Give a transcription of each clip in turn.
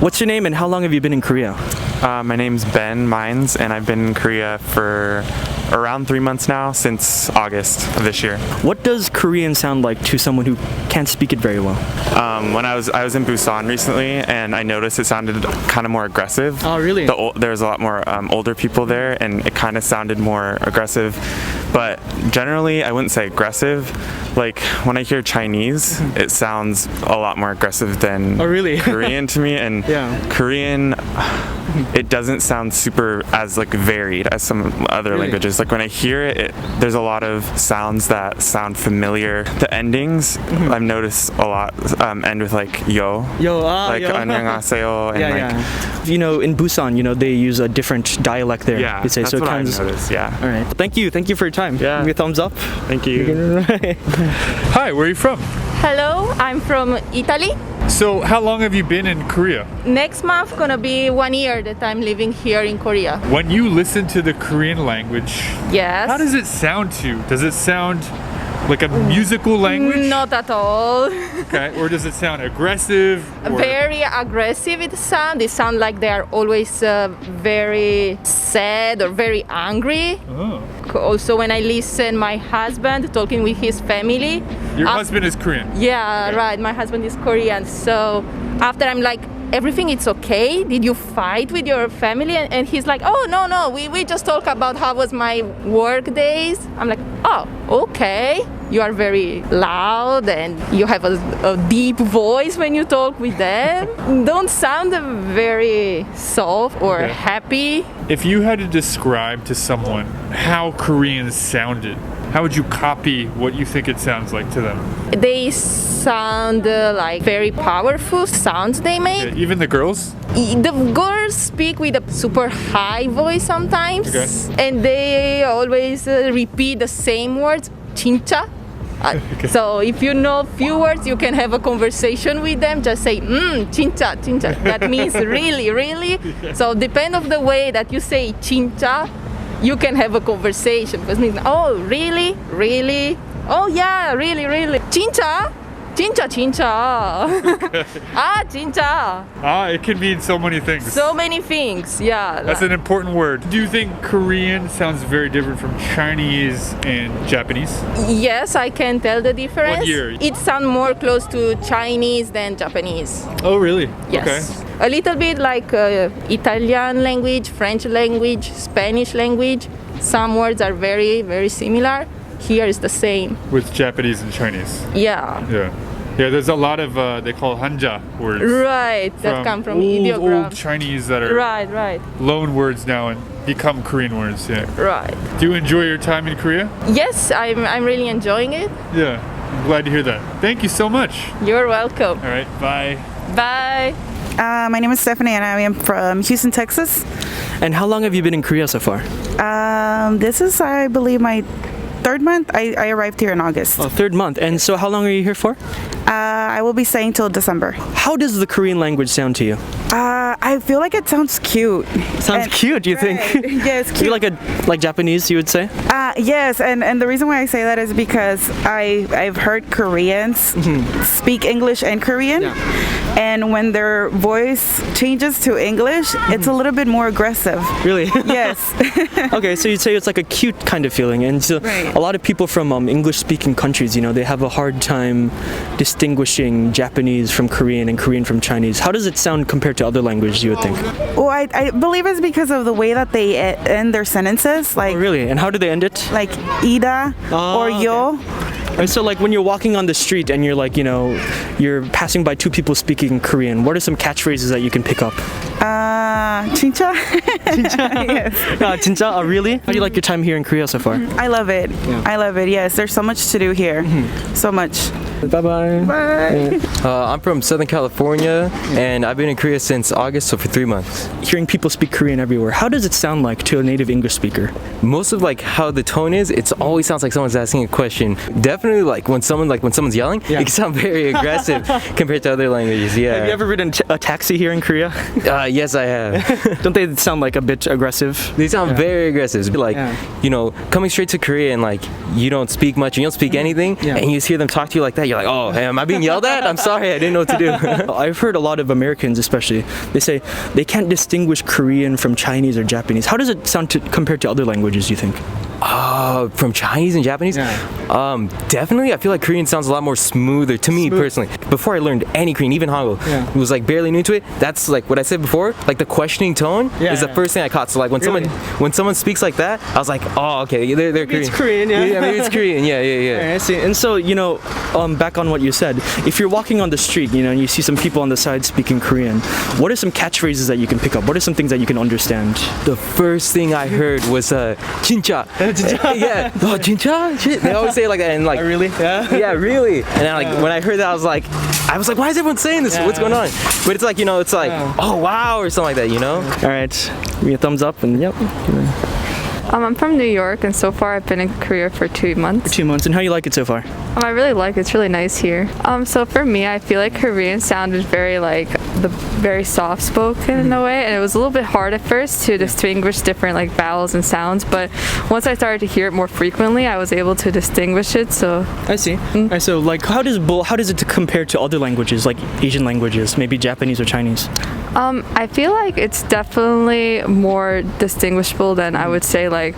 What's your name and how long have you been in Korea? My name's Ben Mines, and I've been in Korea for around 3 months now, since August of this year. What does Korean sound like to someone who can't speak it very well? When I was in Busan recently, and I noticed it sounded kind of more aggressive. Oh, really? There's a lot more older people there, and it kind of sounded more aggressive. But generally, I wouldn't say aggressive. Like when I hear Chinese, it sounds a lot more aggressive than really? Korean to me. And Korean, it doesn't sound super as like varied as some other languages. Like when I hear it, there's a lot of sounds that sound familiar. The endings I've noticed a lot end with like yo, like yo. 안녕하세요, and You know, in Busan, you know, they use a different dialect there. Yeah, you say. that's So it what I kind of noticed. Yeah. All right. Thank you for your time. Yeah. Give me a thumbs up. Thank you. Hi, where are you from? Hello, I'm from Italy. So how long have you been in Korea? Next month gonna be 1 year that I'm living here in Korea. When you listen to the Korean language, Yes. how does it sound to you? Does it sound like a musical language? Not at all. Okay. Or does it sound aggressive? Or... Very aggressive it sound. They sound like they are always very sad or very angry. Oh. Also when I listen my husband talking with his family. Your husband is Korean? Yeah, Okay. right. My husband is Korean. So after I'm like, everything it's okay? Did you fight with your family? And he's like, oh, no, we just talk about how was my work days. I'm like, oh, okay. You are very loud and you have a deep voice when you talk with them. Don't sound very soft or happy. If you had to describe to someone how Koreans sounded, how would you copy what you think it sounds like to them? They sound like very powerful sounds they make. Yeah, even the girls? The girls speak with a super high voice sometimes, Okay. and they always repeat the same words, 진짜. So if you know few words, you can have a conversation with them. Just say, 진짜, 진짜. That means really, really. So depend of the way that you say 진짜, you can have a conversation. Because it means, oh, really, really. Oh yeah, really, really. 진짜. 진짜 진짜. 진짜. It can mean so many things. So many things, yeah. That's an important word. Do you think Korean sounds very different from Chinese and Japanese? Yes, I can tell the difference. What year? It sounds more close to Chinese than Japanese. Oh, really? Yes. Okay. A little bit like Italian language, French language, Spanish language. Some words are very, very similar. Here is the same. With Japanese and Chinese. Yeah. Yeah, there's a lot of, they call hanja words. Right, that come from ideogram. Old Chinese that are Right. loan words now and become Korean words, yeah. Right. Do you enjoy your time in Korea? Yes, I'm really enjoying it. Yeah, I'm glad to hear that. Thank you so much. You're welcome. All right, bye. Bye. My name is Stephanie and I am from Houston, Texas. And how long have you been in Korea so far? This is, I believe, my third month. I arrived here in August. Oh, third month. And so how long are you here for? I will be staying till December. How does the Korean language sound to you? I feel like it sounds cute. Sounds cute, you think? Yes, cute. Like Japanese, you would say? Yes, and the reason why I say that is because I've heard Koreans speak English and Korean, and when their voice changes to English, it's a little bit more aggressive. Really? Yes. Okay, so you'd say it's like a cute kind of feeling, and so a lot of people from English-speaking countries, you know, they have a hard time distinguishing Japanese from Korean and Korean from Chinese. How does it sound compared to other languages, you would think? Well, I believe it's because of the way that they end their sentences. Like, oh, really? And how do they end it? Like ida or yo. And so like when you're walking on the street and you're like, you know, you're passing by two people speaking Korean, what are some catchphrases that you can pick up? 진짜? 진짜? Yes. 진짜? Really? How do you like your time here in Korea so far? I love it. I love it. Yes, there's so much to do here. So much. Bye-bye. Bye. I'm from Southern California, and I've been in Korea since August, so for 3 months. Hearing people speak Korean everywhere, how does it sound like to a native English speaker? Most of like how the tone is, it always sounds like someone's asking a question. Definitely like when someone's yelling, it can sound very aggressive compared to other languages. Yeah. Have you ever ridden a taxi here in Korea? Yes, I have. Don't they sound like a bit aggressive? They sound very aggressive. Like, you know, coming straight to Korea and like you don't speak much, you don't speak anything, and you just hear them talk to you like that. you're like, oh, hey, am I being yelled at? I'm sorry, I didn't know what to do. I've heard a lot of Americans, especially, they say they can't distinguish Korean from Chinese or Japanese. How does it sound compared to other languages, do you think? From Chinese and Japanese? Definitely. I feel like Korean sounds a lot more smoother to me personally. Before I learned any Korean, even Hangul, was like barely new to it. That's like what I said before. Like the questioning tone is the first thing I caught. So like when someone speaks like that, I was like, oh, okay, they're Korean. It's Korean, Yeah, maybe it's Korean. Yeah. I see. And so, back on what you said, if you're walking on the street, and you see some people on the side speaking Korean, what are some catchphrases that you can pick up? What are some things that you can understand? The first thing I heard was 진짜. Yeah. Oh, 진짜? Shit. They always say it like that, and like. Oh, really? Yeah. Yeah, really. And then when I heard that, I was like, why is everyone saying this? What's going on? But it's like, it's like, oh wow, or something like that, All right. Give me a thumbs up and yep. I'm from New York, and so far I've been in Korea for 2 months. 2 months, and how you like it so far? I really like it. It's really nice here. So for me, I feel like Korean sounded very soft spoken in a way, and it was a little bit hard at first to distinguish different like vowels and sounds. But once I started to hear it more frequently, I was able to distinguish it. So I see. So like, how does it compare to other languages, like Asian languages, maybe Japanese or Chinese? I feel like it's definitely more distinguishable than I would say like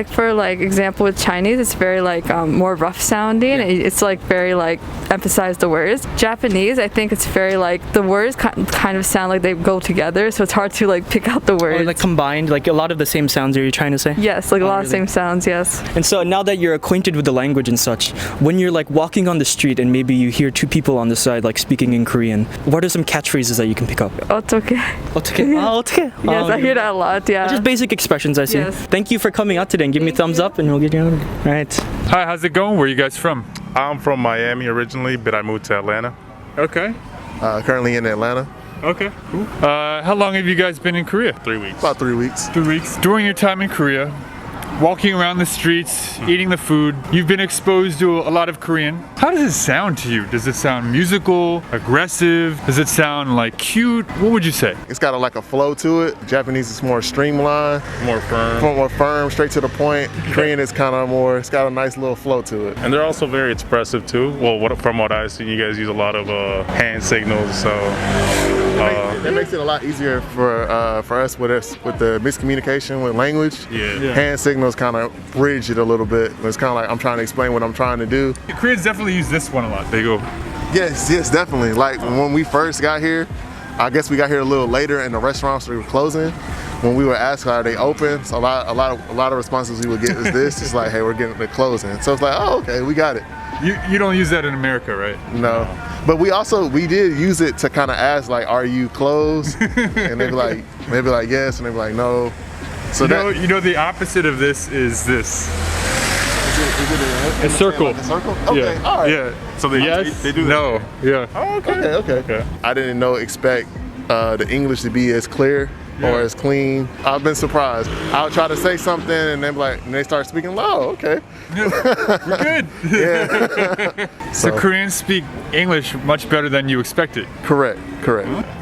for like example with Chinese, it's very like more rough sounding. It's like very like emphasize the words. Japanese, I think it's very like the words kind of sound like they go together, so it's hard to like pick out the words. Or like combined, like a lot of the same sounds. Are you trying to say? Yes, like a lot of same sounds. Yes. And so now that you're acquainted with the language and such, when you're like walking on the street and maybe you hear two people on the side like speaking in Korean, what are some catchphrases that you can pick up? 어떻게? 어떻게? Yes, I hear that a lot. Yeah. Just basic expressions, I see. Yes. Thank you for coming out today and give me a thumbs up and we'll get you out. All right. Hi, how's it going? Where are you guys from? I'm from Miami originally, but I moved to Atlanta. Okay. Currently in Atlanta. Okay, cool. How long have you guys been in Korea? 3 weeks. About 3 weeks. 3 weeks. During your time in Korea, walking around the streets, eating the food, you've been exposed to a lot of Korean. How does it sound to you? Does it sound musical, aggressive? Does it sound like cute? What would you say? It's got like a flow to it. Japanese is more streamlined. More firm. More firm, straight to the point. Korean is kind of more, it's got a nice little flow to it. And they're also very expressive too. Well, from what I've seen, you guys use a lot of hand signals, so. That makes it a lot easier for us with the miscommunication with language. Yeah. Hand signals kind of bridge it a little bit. It's kind of like I'm trying to explain what I'm trying to do. Koreans definitely use this one a lot. They go. Yes, definitely. Like when we first got here, I guess we got here a little later and the restaurants were closing. When we were asked, are they open? So a lot of responses we would get is this. It's like, hey, they're closing. So it's like, oh, okay, we got it. You don't use that in America, right? No. But we did use it to kind of ask, like, are you closed? And they'd be like, yes, and they'd be like, no. So the opposite of this is this. Is it a circle. Like a circle? Okay, yeah. all right. Yeah. So they do that? No. Yeah. Oh, okay. I didn't expect the English to be as clear or as clean. I've been surprised. I'll try to say something and they start speaking low. Okay. We're good. Yeah. So Koreans speak English much better than you expected. Correct.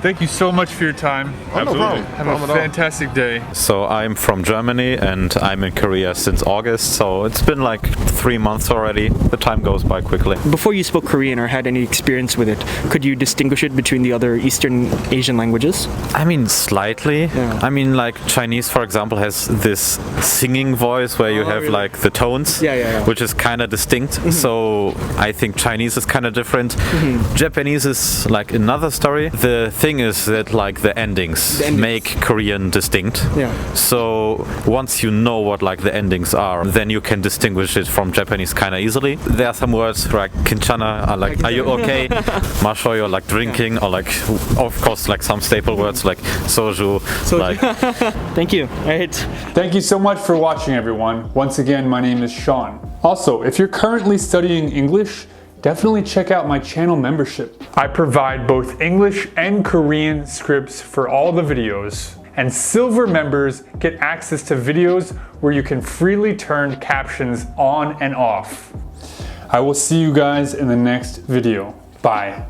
Thank you so much for your time. No problem. Have a fantastic day. So I'm from Germany and I'm in Korea since August, so it's been like 3 months already. The time goes by quickly. Before you spoke Korean or had any experience with it, could you distinguish it between the other Eastern Asian languages? I mean, slightly. Yeah. I mean, like Chinese, for example, has this singing voice where you have like the tones, which is kind of distinct. Mm-hmm. So I think Chinese is kind of different. Mm-hmm. Japanese is like another story. The thing is that like the endings make Korean distinct. Yeah. So once you know what like the endings are, then you can distinguish it from Japanese kind of easily. There are some words like kinchana, are like, are you okay? Mashoyo, like drinking, or like, of course, like some staple words like soju. Like. Thank you. All right. Thank you so much for watching, everyone. Once again, my name is Sean. Also, if you're currently studying English, definitely check out my channel membership. I provide both English and Korean scripts for all the videos. And silver members get access to videos where you can freely turn captions on and off. I will see you guys in the next video. Bye.